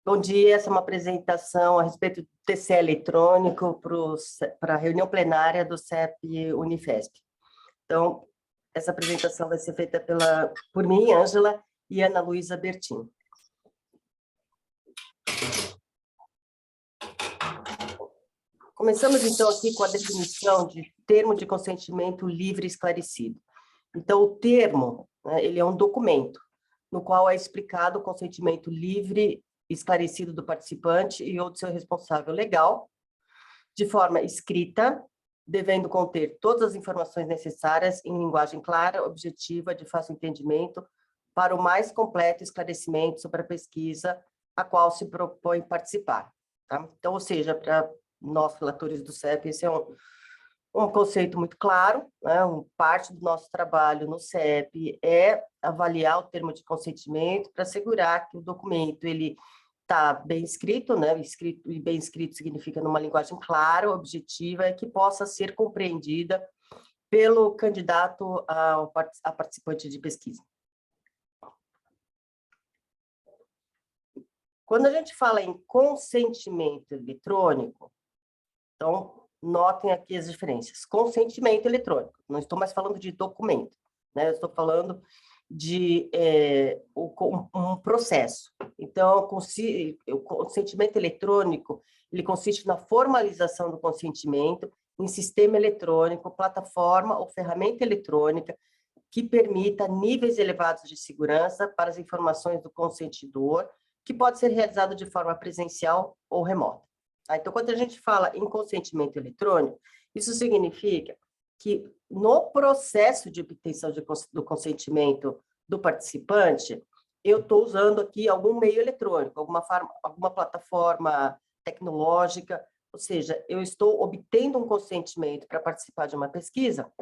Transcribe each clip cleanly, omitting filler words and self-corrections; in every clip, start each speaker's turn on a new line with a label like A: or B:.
A: Bom dia, essa é uma apresentação a respeito do TCE eletrônico para a reunião plenária do CEP Unifesp. Então, essa apresentação vai ser feita por mim, Ângela, e Ana Luísa Bertin. Começamos, então, aqui com a definição de termo de consentimento livre e esclarecido. Então, o termo, né, ele é um documento, no qual é explicado o consentimento livre esclarecido do participante e ou do seu responsável legal, de forma escrita, devendo conter todas as informações necessárias em linguagem clara, objetiva, de fácil entendimento, para o mais completo esclarecimento sobre a pesquisa a qual se propõe participar. Tá? Então, ou seja, para nós, relatores do CEP, esse é um conceito muito claro, né? Parte do nosso trabalho no CEP é avaliar o termo de consentimento para assegurar que o documento ele está bem escrito, né? Escrito e bem escrito significa numa linguagem clara, objetiva, e que possa ser compreendida pelo candidato a participante de pesquisa. Quando a gente fala em consentimento eletrônico, então, notem aqui as diferenças. Consentimento eletrônico, não estou mais falando de documento, né? Eu estou falando de um processo. Então, o consentimento eletrônico, ele consiste na formalização do consentimento em sistema eletrônico, plataforma ou ferramenta eletrônica que permita níveis elevados de segurança para as informações do consentidor, que pode ser realizado de forma presencial ou remota. Então, quando a gente fala em consentimento eletrônico, isso significa que no processo de obtenção do consentimento do participante, eu estou usando aqui algum meio eletrônico, alguma plataforma tecnológica, ou seja, eu estou obtendo um consentimento para participar de uma pesquisa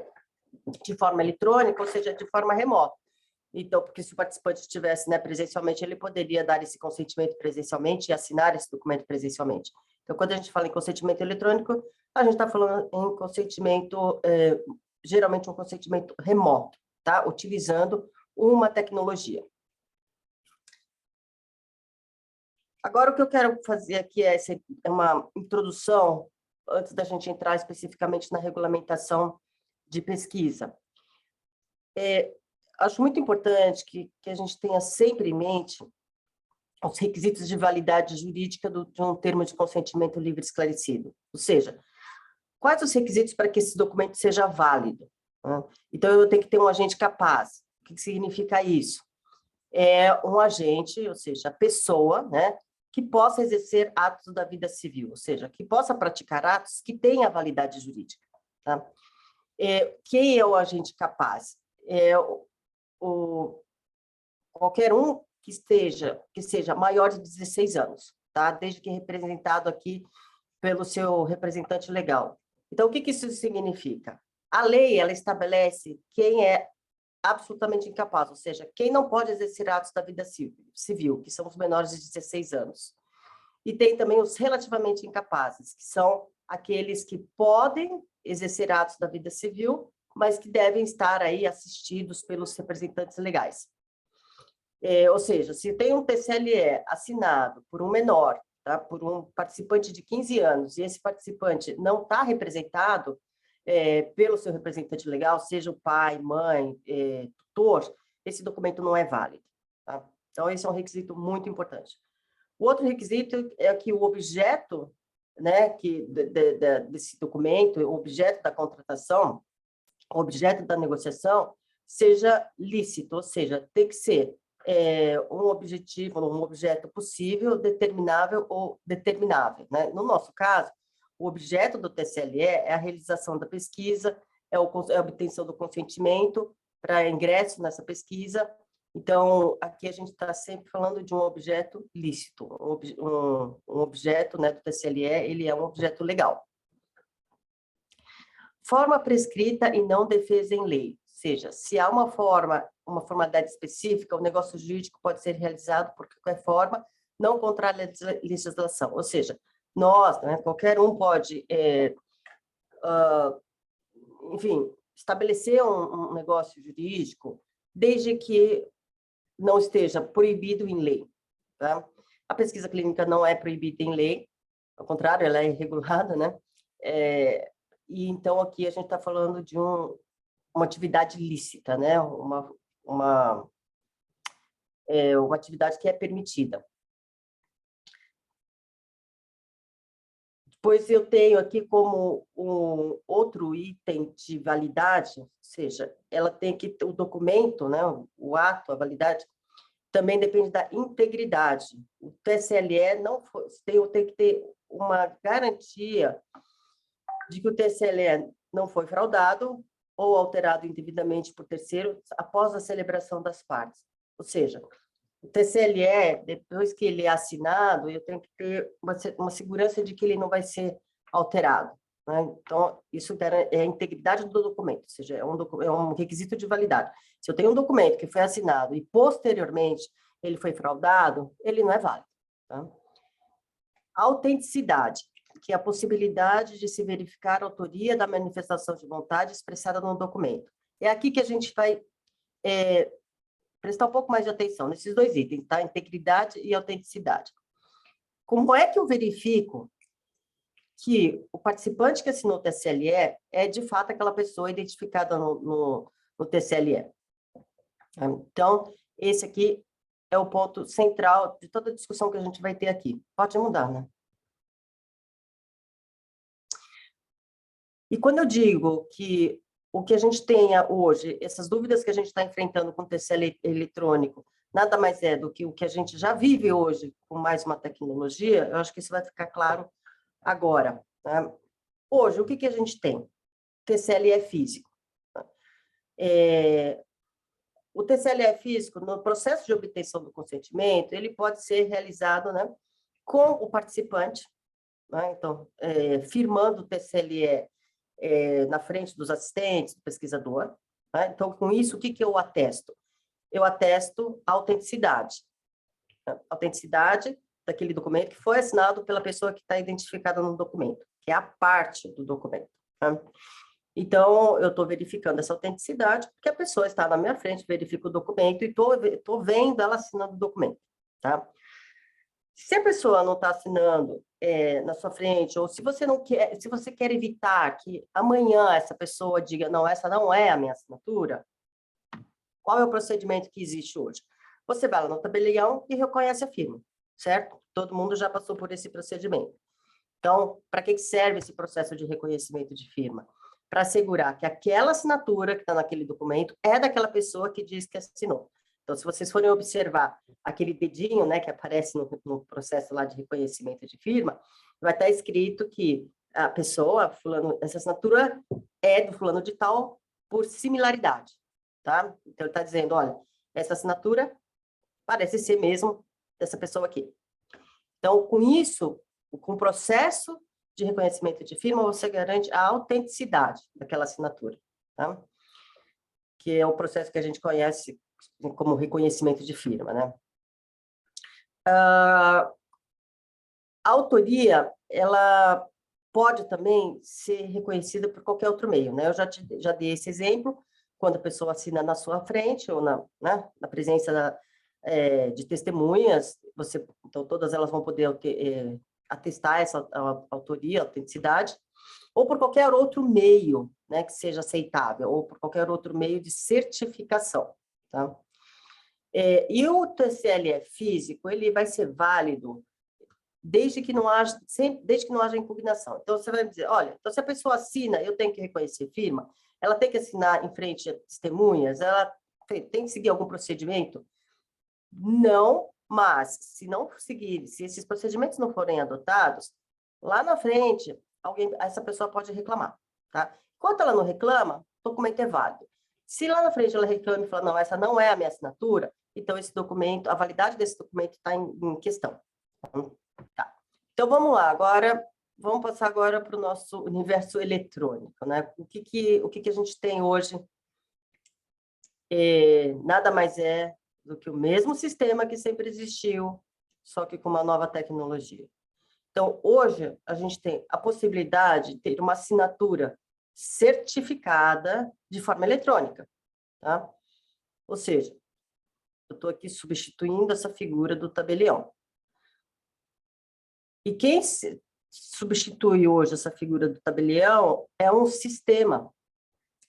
A: de forma eletrônica, ou seja, de forma remota. Então, porque se o participante estivesse, né, presencialmente, ele poderia dar esse consentimento presencialmente e assinar esse documento presencialmente. Então, quando a gente fala em consentimento eletrônico, a gente está falando em consentimento, geralmente um consentimento remoto, tá? Utilizando uma tecnologia. Agora, o que eu quero fazer aqui é uma introdução, antes da gente entrar especificamente na regulamentação de pesquisa. Acho muito importante que a gente tenha sempre em mente os requisitos de validade jurídica de um termo de consentimento livre e esclarecido. Ou seja, quais os requisitos para que esse documento seja válido? Né? Então, eu tenho que ter um agente capaz. O que significa isso? É um agente, ou seja, a pessoa, né, que possa exercer atos da vida civil, ou seja, que possa praticar atos que tenham a validade jurídica. Tá? Quem é o agente capaz? Qualquer um que seja maior de 16 anos, tá? Desde que representado aqui pelo seu representante legal. Então, o que isso significa? A lei, ela estabelece quem é absolutamente incapaz, ou seja, quem não pode exercer atos da vida civil, que são os menores de 16 anos. E tem também os relativamente incapazes, que são aqueles que podem exercer atos da vida civil, mas que devem estar aí assistidos pelos representantes legais. Ou seja, se tem um TCLE assinado por um menor, tá, por um participante de 15 anos, e esse participante não está representado pelo seu representante legal, seja o pai, mãe, tutor, esse documento não é válido. Tá? Então, esse é um requisito muito importante. O outro requisito é que o objeto, né, desse documento, o objeto da contratação, o objeto da negociação, seja lícito, ou seja, tem que ser um objeto possível, determinável ou determinável. Né? No nosso caso, o objeto do TCLE é a realização da pesquisa, é a obtenção do consentimento para ingresso nessa pesquisa. Então, aqui a gente está sempre falando de um objeto lícito, um objeto, né, do TCLE, ele é um objeto legal. Forma prescrita e não defesa em lei. Ou seja, se há uma formalidade específica, o negócio jurídico pode ser realizado por qualquer forma, não contrária à legislação. Ou seja, nós, né, qualquer um pode, enfim, estabelecer um negócio jurídico, desde que não esteja proibido em lei. Tá? A pesquisa clínica não é proibida em lei, ao contrário, ela é regulada, né? E então aqui a gente está falando de uma atividade lícita, né? Uma atividade que é permitida. Depois eu tenho aqui como um outro item de validade, ou seja, ela tem que o documento, né, o ato, a validade, também depende da integridade. O TSLE não foi, tem que ter uma garantia de que o TSLE não foi fraudado ou alterado indevidamente por terceiro após a celebração das partes. Ou seja, o TSLE, depois que ele é assinado, eu tenho que ter uma segurança de que ele não vai ser alterado, né? Então, isso é a integridade do documento, ou seja, é um requisito de validade. Se eu tenho um documento que foi assinado e, posteriormente, ele foi fraudado, ele não é válido. Tá? Autenticidade, que é a possibilidade de se verificar a autoria da manifestação de vontade expressada no documento. É aqui que a gente vai prestar um pouco mais de atenção nesses dois itens, tá? Integridade e autenticidade. Como é que eu verifico que o participante que assinou o TSLE é, de fato, aquela pessoa identificada no TSLE? Então, esse aqui é o ponto central de toda a discussão que a gente vai ter aqui. Pode mudar, né? E quando eu digo que o que a gente tenha hoje, essas dúvidas que a gente está enfrentando com o TSL eletrônico, nada mais é do que o que a gente já vive hoje com mais uma tecnologia, eu acho que isso vai ficar claro agora. Né? Hoje, o que a gente tem? TSL é físico. O TSL físico, no processo de obtenção do consentimento, ele pode ser realizado, né, com o participante, né? Então, firmando o TSLE na frente dos assistentes, do pesquisador. Né? Então, com isso, o que eu atesto? Eu atesto a autenticidade. A autenticidade daquele documento que foi assinado pela pessoa que está identificada no documento, que é a parte do documento. Né? Então, eu estou verificando essa autenticidade, porque a pessoa está na minha frente, verifica o documento e estou vendo ela assinando o documento. Tá? Se a pessoa não está assinando na sua frente, ou se você não quer, se você quer evitar que amanhã essa pessoa diga, não, essa não é a minha assinatura, qual é o procedimento que existe hoje? Você vai lá no tabelião e reconhece a firma, certo? Todo mundo já passou por esse procedimento. Então, para que serve esse processo de reconhecimento de firma? Para assegurar que aquela assinatura que está naquele documento é daquela pessoa que diz que assinou. Então, se vocês forem observar aquele dedinho, né, que aparece no processo lá de reconhecimento de firma, vai estar escrito que a pessoa, fulano, essa assinatura é do fulano de tal por similaridade, tá? Então, ele está dizendo, olha, essa assinatura parece ser mesmo dessa pessoa aqui. Então, com isso, com o processo de reconhecimento de firma, você garante a autenticidade daquela assinatura, tá? Que é o processo que a gente conhece como reconhecimento de firma, né? A autoria, ela pode também ser reconhecida por qualquer outro meio, né? Eu já dei esse exemplo, quando a pessoa assina na sua frente ou na presença de testemunhas, então todas elas vão poder atestar essa autoria, autenticidade, ou por qualquer outro meio, né, que seja aceitável, ou por qualquer outro meio de certificação, tá? E o TSLE físico, ele vai ser válido desde que não haja impugnação. Então, você vai me dizer, olha, então se a pessoa assina, eu tenho que reconhecer firma, ela tem que assinar em frente a testemunhas, ela tem que seguir algum procedimento? Não, mas se esses procedimentos não forem adotados, lá na frente, essa pessoa pode reclamar, tá? Enquanto ela não reclama, o documento é válido. Se lá na frente ela reclama e fala, não, essa não é a minha assinatura, então esse documento, a validade desse documento está em questão. Tá. Então, vamos lá, vamos passar agora para o nosso universo eletrônico, né? O que a gente tem hoje nada mais é do que o mesmo sistema que sempre existiu, só que com uma nova tecnologia. Então, hoje, a gente tem a possibilidade de ter uma assinatura certificada de forma eletrônica, tá? Ou seja, eu estou aqui substituindo essa figura do tabelião. E quem substitui hoje essa figura do tabelião é um sistema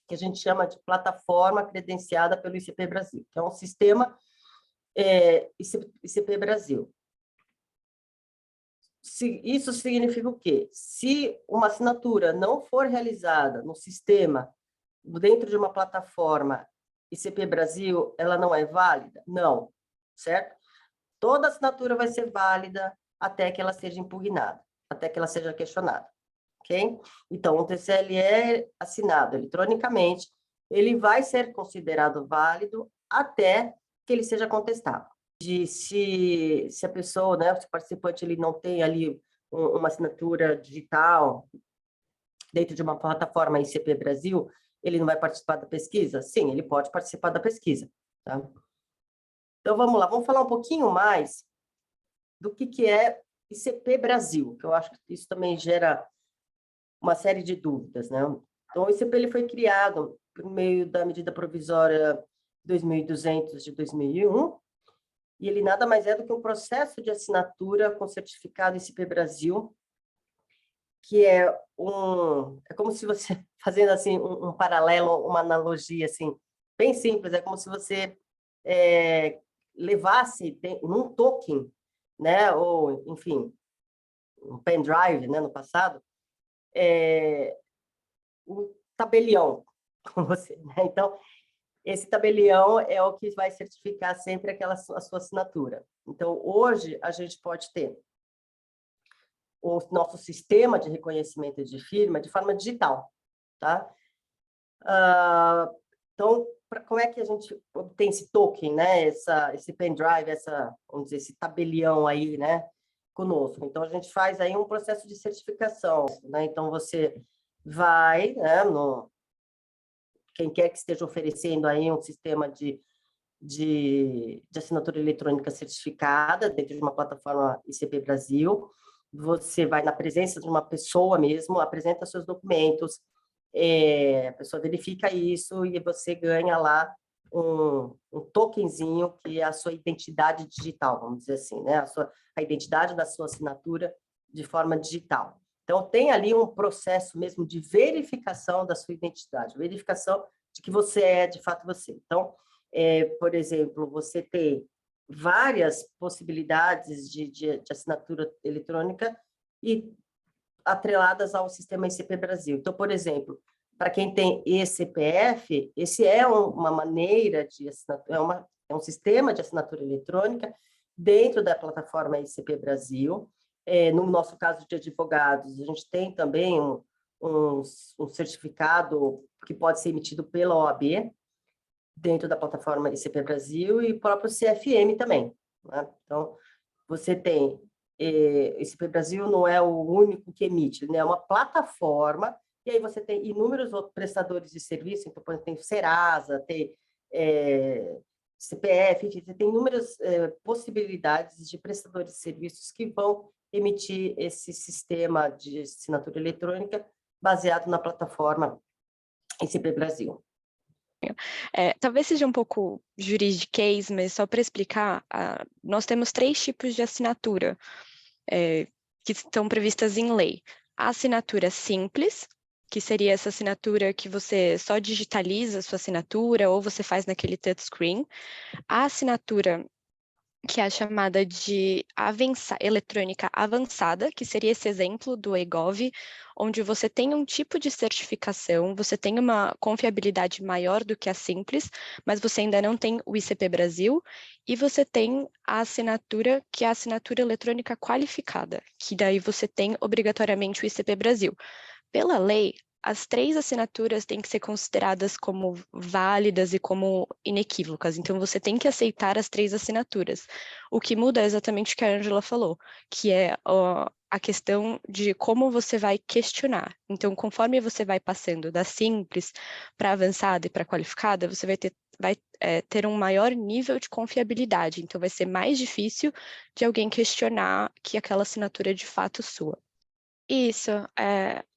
A: que a gente chama de plataforma credenciada pelo ICP Brasil, que é um sistema ICP Brasil. Isso significa o quê? Se uma assinatura não for realizada no sistema, dentro de uma plataforma ICP Brasil, ela não é válida? Não, certo? Toda assinatura vai ser válida até que ela seja impugnada, até que ela seja questionada, ok? Então, o TCLE assinado eletronicamente, ele vai ser considerado válido até que ele seja contestado. Se a pessoa, né, se o participante ele não tem ali uma assinatura digital dentro de uma plataforma ICP Brasil, ele não vai participar da pesquisa? Sim, ele pode participar da pesquisa, tá? Então, vamos lá, vamos falar um pouquinho mais do que é ICP Brasil, que eu acho que isso também gera uma série de dúvidas, né? Então, o ICP ele foi criado por meio da medida provisória 2200 de 2001, e ele nada mais é do que um processo de assinatura com certificado ICP Brasil, que é como se você, fazendo assim um paralelo, uma analogia assim, bem simples, é como se você levasse num token, né, ou, enfim, um pendrive, né, no passado, um tabelião com você, né? Então, esse tabelião é o que vai certificar sempre a sua assinatura. Então, hoje, a gente pode ter o nosso sistema de reconhecimento de firma de forma digital, tá? Então, como é que a gente obtém esse token, né? Esse pendrive, vamos dizer, esse tabelião aí, né? Conosco. Então, a gente faz aí um processo de certificação, né? Então, você vai, né, quem quer que esteja oferecendo aí um sistema de assinatura eletrônica certificada dentro de uma plataforma ICP Brasil, você vai na presença de uma pessoa mesmo, apresenta seus documentos, a pessoa verifica isso e você ganha lá um tokenzinho que é a sua identidade digital, vamos dizer assim, né? A identidade da sua assinatura de forma digital. Então, tem ali um processo mesmo de verificação da sua identidade, verificação de que você é, de fato, você. Então, por exemplo, você tem várias possibilidades de assinatura eletrônica e atreladas ao sistema ICP Brasil. Então, por exemplo, para quem tem eCPF, esse é uma maneira de assinatura, é um sistema de assinatura eletrônica dentro da plataforma ICP Brasil. No nosso caso de advogados, a gente tem também um certificado que pode ser emitido pela OAB, dentro da plataforma ICP Brasil, e o próprio CFM também, né? Então, você tem... ICP Brasil não é o único que emite, né? É uma plataforma, e aí você tem inúmeros outros prestadores de serviço, então, por exemplo, tem Serasa, tem CPF, enfim, você tem inúmeras possibilidades de prestadores de serviços que vão emitir esse sistema de assinatura eletrônica baseado na plataforma ICP Brasil.
B: Talvez seja um pouco juridiquês, mas só para explicar, nós temos 3 tipos de assinatura que estão previstas em lei. A assinatura simples, que seria essa assinatura que você só digitaliza a sua assinatura ou você faz naquele touchscreen. A assinatura que é a chamada de eletrônica avançada, que seria esse exemplo do eGov, onde você tem um tipo de certificação, você tem uma confiabilidade maior do que a simples, mas você ainda não tem o ICP Brasil, e você tem a assinatura, que é a assinatura eletrônica qualificada, que daí você tem obrigatoriamente o ICP Brasil. Pela lei, as 3 assinaturas têm que ser consideradas como válidas e como inequívocas. Então, você tem que aceitar as 3 assinaturas. O que muda é exatamente o que a Ângela falou, que é a questão de como você vai questionar. Então, conforme você vai passando da simples para avançada e para qualificada, você vai ter um maior nível de confiabilidade. Então, vai ser mais difícil de alguém questionar que aquela assinatura é de fato sua. Isso,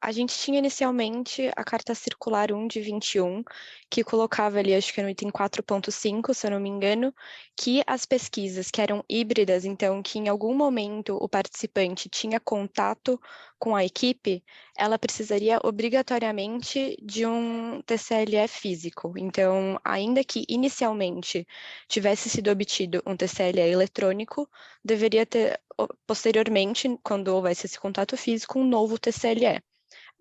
B: A gente tinha inicialmente a Carta Circular 1 de 21, que colocava ali, acho que no item 4.5, se eu não me engano, que as pesquisas que eram híbridas, então que em algum momento o participante tinha contato com a equipe, ela precisaria obrigatoriamente de um TCLE físico. Então, ainda que inicialmente tivesse sido obtido um TCLE eletrônico, deveria ter, posteriormente, quando houvesse esse contato físico, um novo TCLE.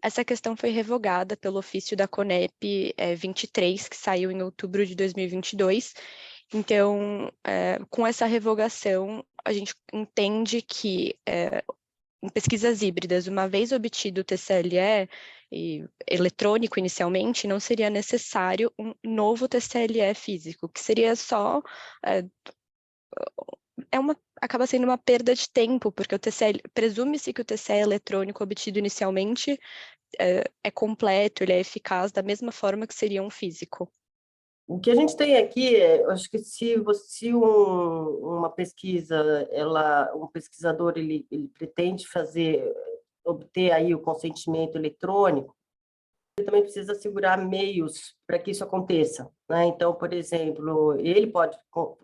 B: Essa questão foi revogada pelo ofício da CONEP 23, que saiu em outubro de 2022. Então, com essa revogação, a gente entende que em pesquisas híbridas, uma vez obtido o TCLE eletrônico inicialmente, não seria necessário um novo TCLE físico, que seria só acaba sendo uma perda de tempo, porque o TCE, presume-se que o TCE eletrônico obtido inicialmente é completo, ele é eficaz da mesma forma que seria um físico.
A: O que a gente tem aqui, eu acho que se uma pesquisa, um pesquisador ele pretende obter aí o consentimento eletrônico, ele também precisa assegurar meios para que isso aconteça, né? Então, por exemplo, ele pode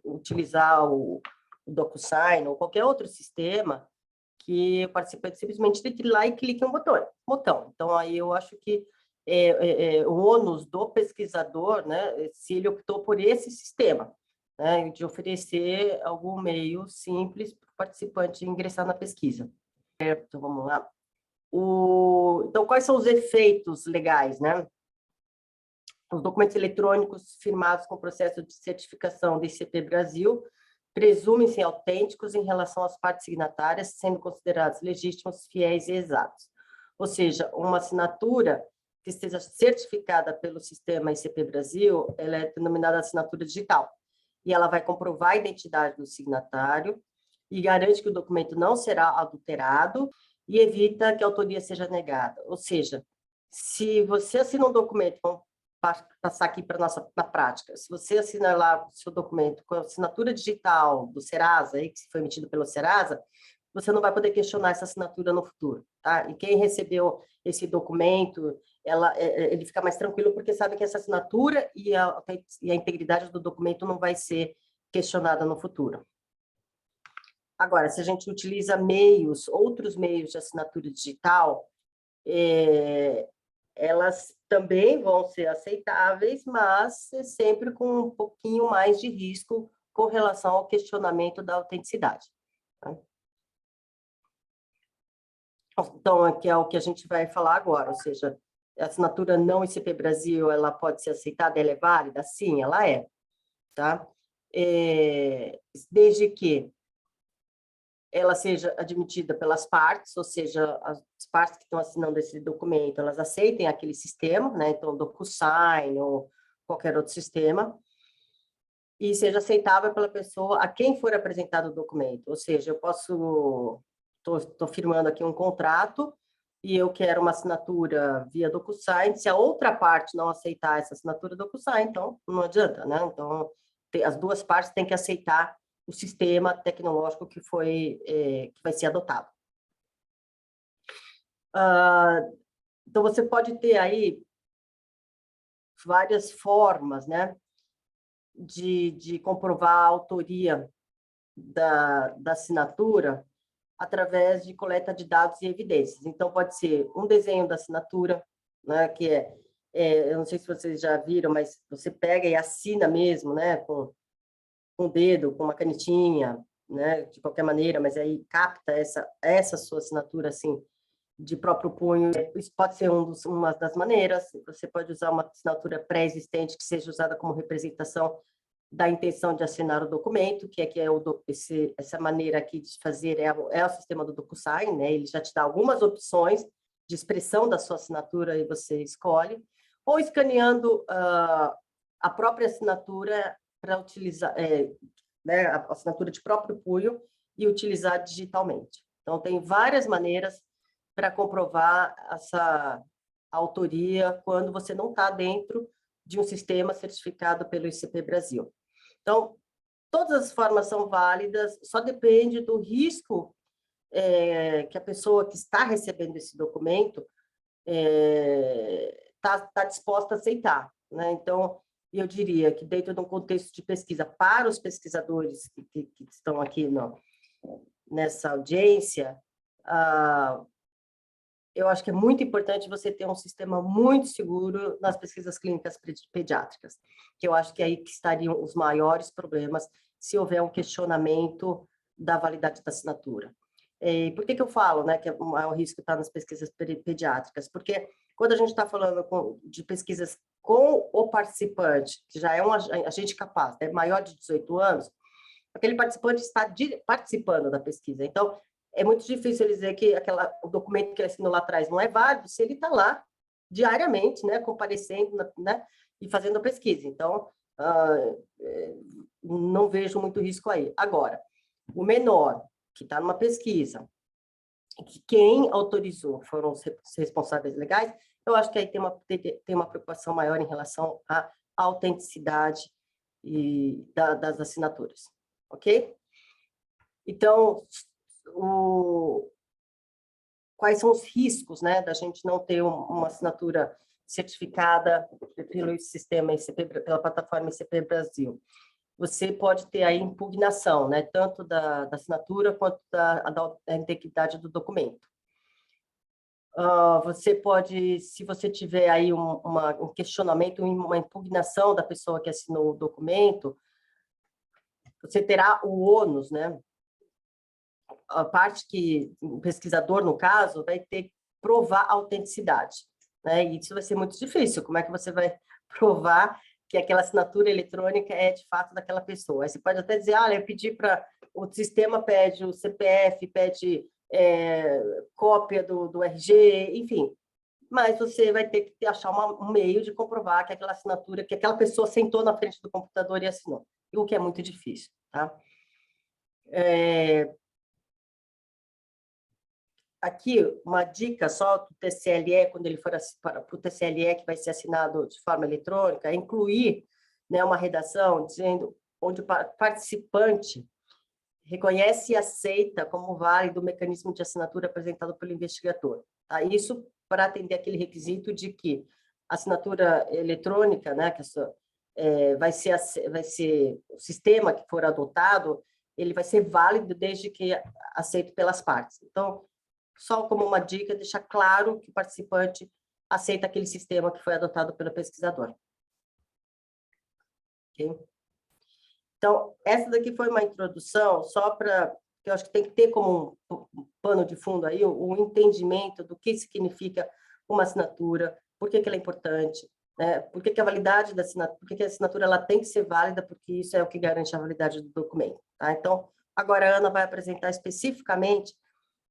A: utilizar o DocuSign ou qualquer outro sistema que o participante simplesmente tem que ir lá e clique um botão. Então, aí eu acho que o ônus do pesquisador, né, se ele optou por esse sistema, né, de oferecer algum meio simples para o participante ingressar na pesquisa. Então, vamos lá. Então, quais são os efeitos legais, né? Os documentos eletrônicos firmados com processo de certificação do ICP Brasil presumem-se autênticos em relação às partes signatárias, sendo considerados legítimos, fiéis e exatos. Ou seja, uma assinatura que esteja certificada pelo sistema ICP Brasil, ela é denominada assinatura digital, e ela vai comprovar a identidade do signatário e garante que o documento não será adulterado e evita que a autoria seja negada. Ou seja, se você assina um documento, vamos passar aqui para na prática, se você assina lá o seu documento com a assinatura digital do Serasa, aí, que foi emitido pelo Serasa, você não vai poder questionar essa assinatura no futuro, tá? E quem recebeu esse documento, ele fica mais tranquilo porque sabe que essa assinatura e a integridade do documento não vai ser questionada no futuro. Agora, se a gente utiliza outros meios de assinatura digital, elas também vão ser aceitáveis, mas sempre com um pouquinho mais de risco com relação ao questionamento da autenticidade. Tá? Então, aqui é o que a gente vai falar agora, ou seja, a assinatura não ICP Brasil, ela pode ser aceitada, ela é válida? Sim, ela é. Tá? Desde que ela seja admitida pelas partes, ou seja, as partes que estão assinando esse documento, elas aceitem aquele sistema, né? Então, DocuSign ou qualquer outro sistema, e seja aceitável pela pessoa a quem for apresentado o documento. Ou seja, eu estou firmando aqui um contrato e eu quero uma assinatura via DocuSign. Se a outra parte não aceitar essa assinatura DocuSign, então não adianta, né? Então, as duas partes têm que aceitar o sistema tecnológico que vai ser adotado. Então, você pode ter aí várias formas, né, de comprovar a autoria da assinatura através de coleta de dados e evidências. Então, pode ser um desenho da assinatura, né, que eu não sei se vocês já viram, mas você pega e assina mesmo, né, com o dedo, com uma canetinha, né, de qualquer maneira, mas aí capta essa sua assinatura, assim, de próprio punho. Isso pode ser uma das maneiras. Você pode usar uma assinatura pré-existente que seja usada como representação da intenção de assinar o documento, essa maneira aqui de fazer é o sistema do DocuSign, né? Ele já te dá algumas opções de expressão da sua assinatura e você escolhe, ou escaneando a própria assinatura para utilizar, né, a assinatura de próprio punho e utilizar digitalmente. Então, tem várias maneiras para comprovar essa autoria quando você não está dentro de um sistema certificado pelo ICP Brasil. Então, todas as formas são válidas, só depende do risco que a pessoa que está recebendo esse documento tá disposta a aceitar, né? Então, eu diria que dentro de um contexto de pesquisa para os pesquisadores que estão aqui nessa audiência, eu acho que é muito importante você ter um sistema muito seguro nas pesquisas clínicas pediátricas, que eu acho que é aí que estariam os maiores problemas se houver um questionamento da validade da assinatura. E por que eu falo, né, que é o maior risco está nas pesquisas pediátricas? Porque quando a gente está falando de pesquisas com o participante, que já é um agente capaz, é maior de 18 anos, aquele participante está participando da pesquisa. Então, é muito difícil ele dizer que o documento que ele assinou lá atrás não é válido se ele está lá diariamente, né, comparecendo, né, e fazendo a pesquisa. Então, não vejo muito risco aí. Agora, o menor que está numa pesquisa, que quem autorizou foram os responsáveis legais, eu acho que aí tem uma preocupação maior em relação à autenticidade das assinaturas, ok? Então, quais são os riscos, né, da gente não ter uma assinatura certificada pelo sistema ICP, pela plataforma ICP Brasil? Você pode ter aí impugnação, né, tanto da assinatura quanto da integridade do documento. Você pode, se você tiver aí um questionamento, uma impugnação da pessoa que assinou o documento, você terá o ônus, né? A parte que o pesquisador, no caso, vai ter que provar a autenticidade, né? E isso vai ser muito difícil. Como é que você vai provar que aquela assinatura eletrônica é de fato daquela pessoa? Aí você pode até dizer, eu pedi para o sistema pede o CPF, pede cópia do RG, enfim. Mas você vai ter que achar um meio de comprovar que aquela assinatura, que aquela pessoa sentou na frente do computador e assinou, o que é muito difícil, tá? Aqui, uma dica só do TCLE, quando ele for para o TCLE, que vai ser assinado de forma eletrônica, é incluir, né, uma redação dizendo onde o participante reconhece e aceita como válido o mecanismo de assinatura apresentado pelo investigador. Tá? Isso para atender aquele requisito de que a assinatura eletrônica, né, que vai ser o sistema que for adotado, ele vai ser válido desde que aceito pelas partes. Então, só como uma dica, deixar claro que o participante aceita aquele sistema que foi adotado pelo pesquisador. Okay? Então, essa daqui foi uma introdução só para... Eu acho que tem que ter como um pano de fundo aí o entendimento do que significa uma assinatura, por que ela é importante, né? Por que a validade da assinatura, por que a assinatura ela tem que ser válida, porque isso é o que garante a validade do documento. Tá? Então, agora a Ana vai apresentar especificamente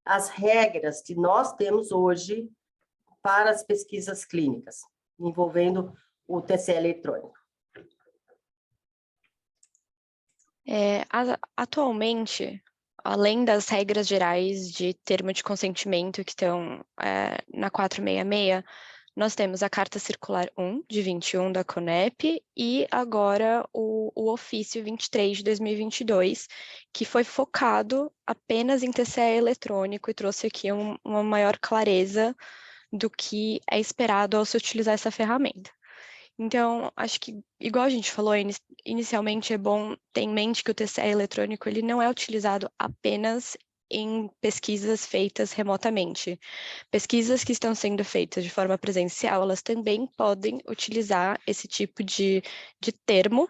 A: as regras que nós temos hoje para as pesquisas clínicas, envolvendo o TCE eletrônico.
B: Atualmente, além das regras gerais de termo de consentimento que estão na 466, nós temos a Carta Circular 1, de 21, da CONEP, e agora o Ofício 23, de 2022, que foi focado apenas em TCE eletrônico e trouxe aqui uma maior clareza do que é esperado ao se utilizar essa ferramenta. Então, acho que, igual a gente falou, inicialmente é bom ter em mente que o TCE eletrônico ele não é utilizado apenas em pesquisas feitas remotamente. Pesquisas que estão sendo feitas de forma presencial, elas também podem utilizar esse tipo de termo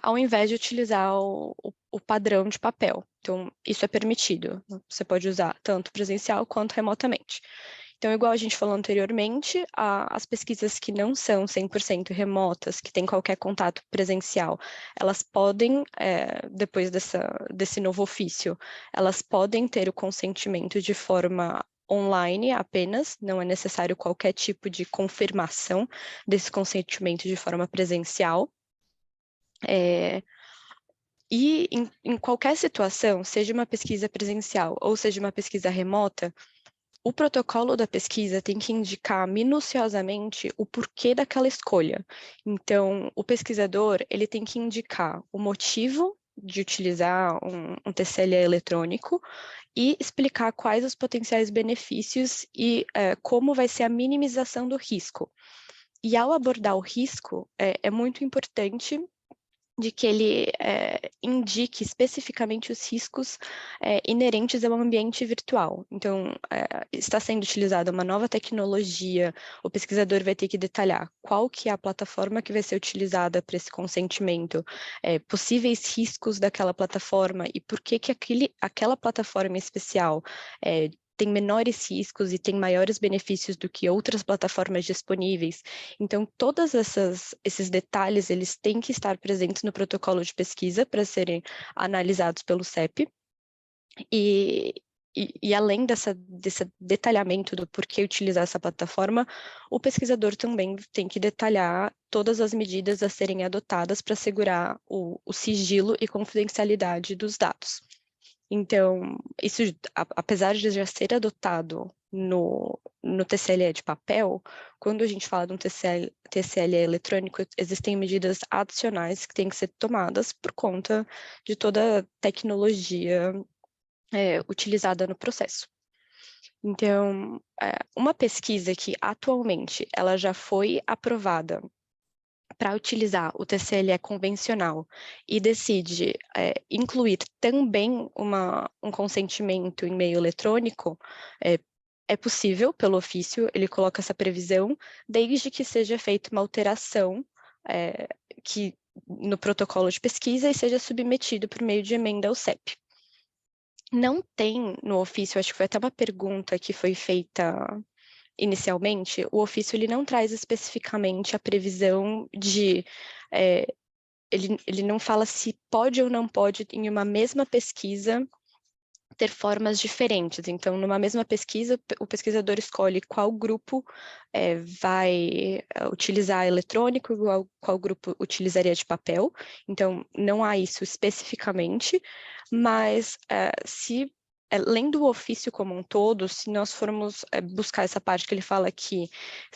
B: ao invés de utilizar o padrão de papel. Então, isso é permitido. Você pode usar tanto presencial quanto remotamente. Então, igual a gente falou anteriormente, as pesquisas que não são 100% remotas, que têm qualquer contato presencial, elas podem, depois desse novo ofício, elas podem ter o consentimento de forma online apenas, não é necessário qualquer tipo de confirmação desse consentimento de forma presencial. E em qualquer situação, seja uma pesquisa presencial ou seja uma pesquisa remota, o protocolo da pesquisa tem que indicar minuciosamente o porquê daquela escolha. Então, o pesquisador ele tem que indicar o motivo de utilizar um TCLE eletrônico e explicar quais os potenciais benefícios e como vai ser a minimização do risco. E ao abordar o risco, é muito importante de que ele indique especificamente os riscos inerentes ao ambiente virtual. Então, está sendo utilizada uma nova tecnologia, o pesquisador vai ter que detalhar qual que é a plataforma que vai ser utilizada para esse consentimento, possíveis riscos daquela plataforma e por que aquela plataforma especial tem menores riscos e tem maiores benefícios do que outras plataformas disponíveis. Então, todos esses detalhes, eles têm que estar presentes no protocolo de pesquisa para serem analisados pelo CEP. E além desse detalhamento do porquê utilizar essa plataforma, o pesquisador também tem que detalhar todas as medidas a serem adotadas para assegurar o sigilo e confidencialidade dos dados. Então, isso, apesar de já ser adotado no TCLE de papel, quando a gente fala de um TCLE eletrônico, existem medidas adicionais que têm que ser tomadas por conta de toda a tecnologia utilizada no processo. Então, uma pesquisa que atualmente ela já foi aprovada para utilizar o TCLE convencional e decide incluir também um consentimento em meio eletrônico, é possível, pelo ofício, ele coloca essa previsão, desde que seja feita uma alteração no protocolo de pesquisa e seja submetido por meio de emenda ao CEP. Não tem no ofício, acho que foi até uma pergunta que foi feita inicialmente, o ofício ele não traz especificamente a previsão de... ele não fala se pode ou não pode, em uma mesma pesquisa, ter formas diferentes. Então, numa mesma pesquisa, o pesquisador escolhe qual grupo vai utilizar eletrônico, qual grupo utilizaria de papel. Então, não há isso especificamente, mas se lendo o ofício como um todo, se nós formos buscar essa parte que ele fala que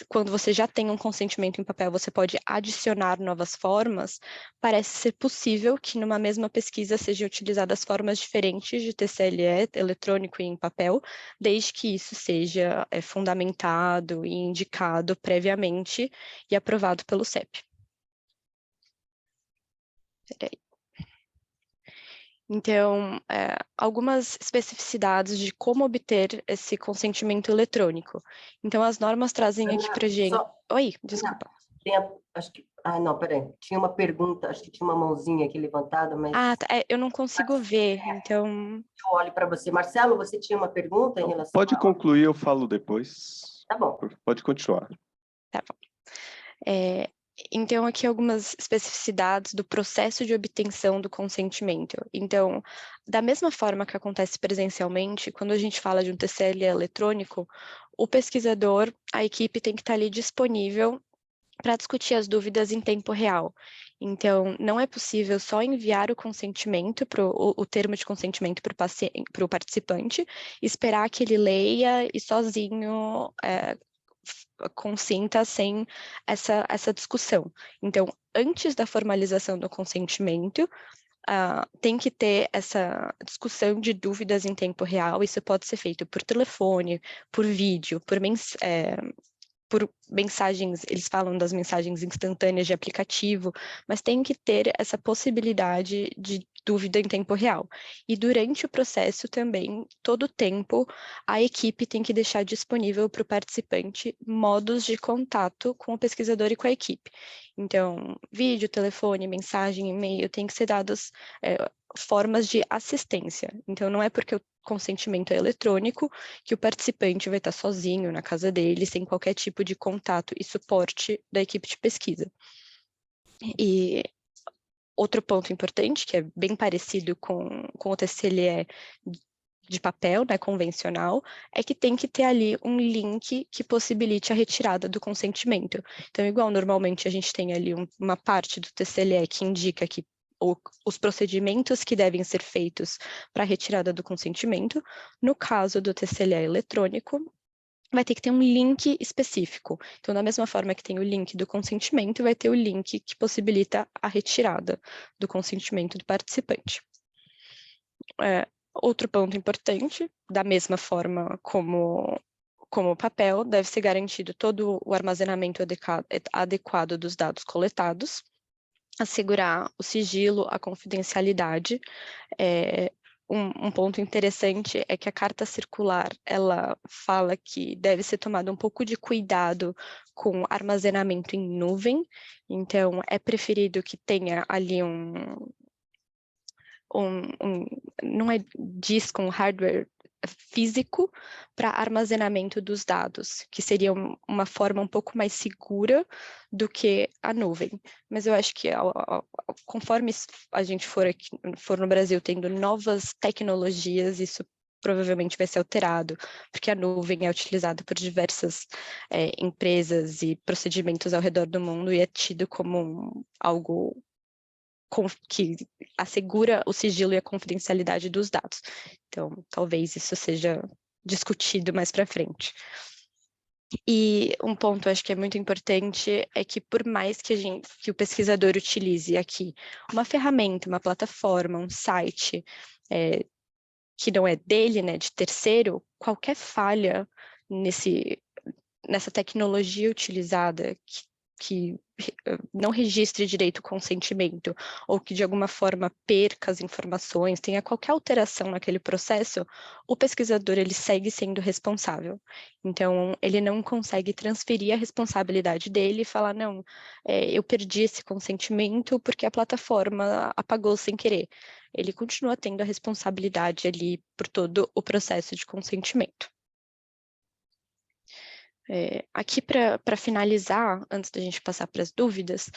B: quando você já tem um consentimento em papel, você pode adicionar novas formas, parece ser possível que numa mesma pesquisa sejam utilizadas formas diferentes de TCLE, eletrônico e em papel, desde que isso seja fundamentado e indicado previamente e aprovado pelo CEP. Peraí. Então, algumas especificidades de como obter esse consentimento eletrônico. Então, as normas trazem aqui para a gente... Oi, desculpa.
A: Acho que... Ah, não, peraí. Tinha uma pergunta, acho que tinha uma mãozinha aqui levantada, mas...
B: Ah, tá. Eu não consigo ver, então...
A: Eu olho para você. Marcelo, você tinha uma pergunta em relação
C: Pode concluir, eu falo depois.
A: Tá bom.
C: Pode continuar.
B: Tá bom. Então, aqui algumas especificidades do processo de obtenção do consentimento. Então, da mesma forma que acontece presencialmente, quando a gente fala de um TCLE eletrônico, o pesquisador, a equipe tem que estar ali disponível para discutir as dúvidas em tempo real. Então, não é possível só enviar o consentimento, o termo de consentimento para o participante, esperar que ele leia e sozinho consinta sem essa discussão. Então, antes da formalização do consentimento, tem que ter essa discussão de dúvidas em tempo real. Isso pode ser feito por telefone, por vídeo, por mensagens, eles falam das mensagens instantâneas de aplicativo, mas tem que ter essa possibilidade de dúvida em tempo real. E durante o processo também, todo o tempo, a equipe tem que deixar disponível para o participante modos de contato com o pesquisador e com a equipe. Então, vídeo, telefone, mensagem, e-mail, tem que ser dadas formas de assistência. Então, não é porque o consentimento é eletrônico que o participante vai estar sozinho na casa dele, sem qualquer tipo de contato e suporte da equipe de pesquisa. E outro ponto importante, que é bem parecido com o TCLE de papel, né, convencional, é que tem que ter ali um link que possibilite a retirada do consentimento. Então, igual normalmente a gente tem ali uma parte do TCLE que indica que os procedimentos que devem ser feitos para a retirada do consentimento, no caso do TCLE eletrônico, vai ter que ter um link específico. Então, da mesma forma que tem o link do consentimento, vai ter o link que possibilita a retirada do consentimento do participante. Outro ponto importante, da mesma forma como o papel, deve ser garantido todo o armazenamento adequado dos dados coletados, assegurar o sigilo, a confidencialidade. Um ponto interessante é que a carta circular, ela fala que deve ser tomado um pouco de cuidado com armazenamento em nuvem, então é preferido que tenha ali não é disco, um hardware físico para armazenamento dos dados, que seria uma forma um pouco mais segura do que a nuvem. Mas eu acho que conforme a gente for no Brasil tendo novas tecnologias, isso provavelmente vai ser alterado, porque a nuvem é utilizada por diversas empresas e procedimentos ao redor do mundo e é tido como algo que assegura o sigilo e a confidencialidade dos dados. Então, talvez isso seja discutido mais para frente. E um ponto, acho que é muito importante, é que por mais que o pesquisador utilize aqui uma ferramenta, uma plataforma, um site, que não é dele, né, de terceiro, qualquer falha nessa tecnologia utilizada que não registre direito o consentimento ou que de alguma forma perca as informações, tenha qualquer alteração naquele processo, o pesquisador ele segue sendo responsável. Então, ele não consegue transferir a responsabilidade dele e falar, não, eu perdi esse consentimento porque a plataforma apagou sem querer. Ele continua tendo a responsabilidade ali por todo o processo de consentimento. Aqui, para finalizar, antes da gente passar para as dúvidas,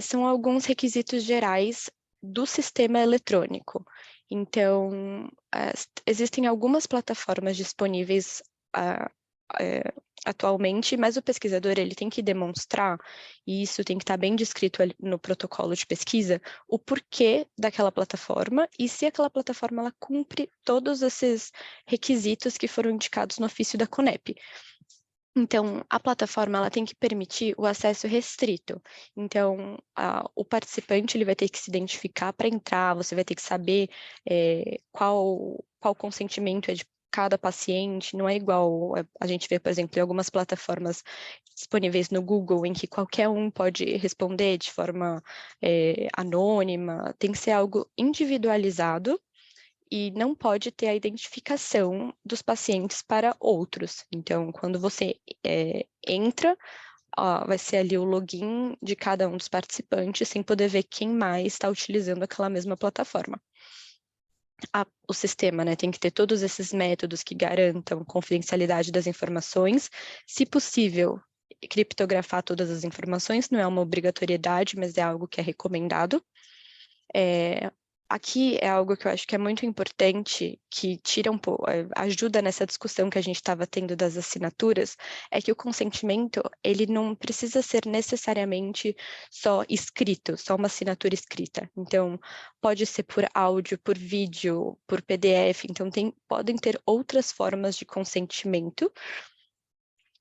B: são alguns requisitos gerais do sistema eletrônico. Então, existem algumas plataformas disponíveis atualmente, mas o pesquisador ele tem que demonstrar, e isso tem que estar bem descrito no protocolo de pesquisa, o porquê daquela plataforma e se aquela plataforma ela cumpre todos esses requisitos que foram indicados no ofício da CONEP. Então, a plataforma ela tem que permitir o acesso restrito. Então, o participante ele vai ter que se identificar para entrar, você vai ter que saber qual consentimento é de cada paciente, não é igual a gente vê, por exemplo, em algumas plataformas disponíveis no Google, em que qualquer um pode responder de forma anônima, tem que ser algo individualizado, e não pode ter a identificação dos pacientes para outros. Então, quando você entra, vai ser ali o login de cada um dos participantes, sem poder ver quem mais está utilizando aquela mesma plataforma. O sistema, né, tem que ter todos esses métodos que garantam confidencialidade das informações, se possível, criptografar todas as informações, não é uma obrigatoriedade, mas é algo que é recomendado. Aqui é algo que eu acho que é muito importante, que tira um pouco, ajuda nessa discussão que a gente estava tendo das assinaturas, é que o consentimento, ele não precisa ser necessariamente só escrito, só uma assinatura escrita. Então, pode ser por áudio, por vídeo, por PDF, então podem ter outras formas de consentimento,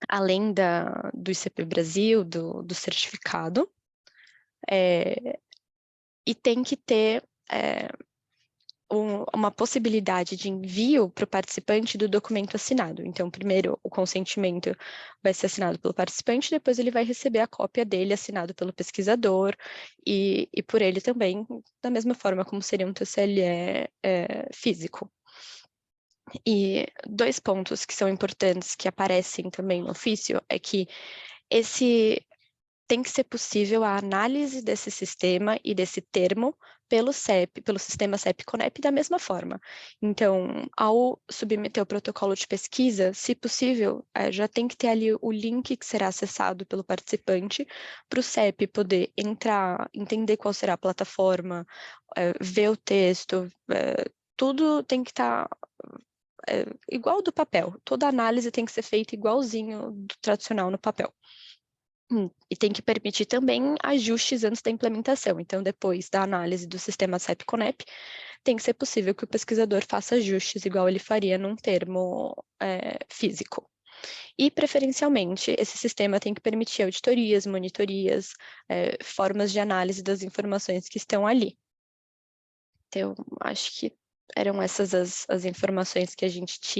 B: além do ICP Brasil, do certificado, e tem que ter uma possibilidade de envio para o participante do documento assinado. Então, primeiro, o consentimento vai ser assinado pelo participante, depois ele vai receber a cópia dele assinado pelo pesquisador e por ele também, da mesma forma como seria um TCLE físico. E 2 pontos que são importantes, que aparecem também no ofício, é que tem que ser possível a análise desse sistema e desse termo pelo sistema CEP-CONEP da mesma forma. Então, ao submeter o protocolo de pesquisa, se possível, já tem que ter ali o link que será acessado pelo participante para o CEP poder entrar, entender qual será a plataforma, ver o texto, tudo tem que estar igual do papel. Toda análise tem que ser feita igualzinho do tradicional no papel. E tem que permitir também ajustes antes da implementação. Então, depois da análise do sistema CEP-CONEP, tem que ser possível que o pesquisador faça ajustes igual ele faria num termo físico. E, preferencialmente, esse sistema tem que permitir auditorias, monitorias, formas de análise das informações que estão ali. Então, acho que eram essas as informações que a gente tinha.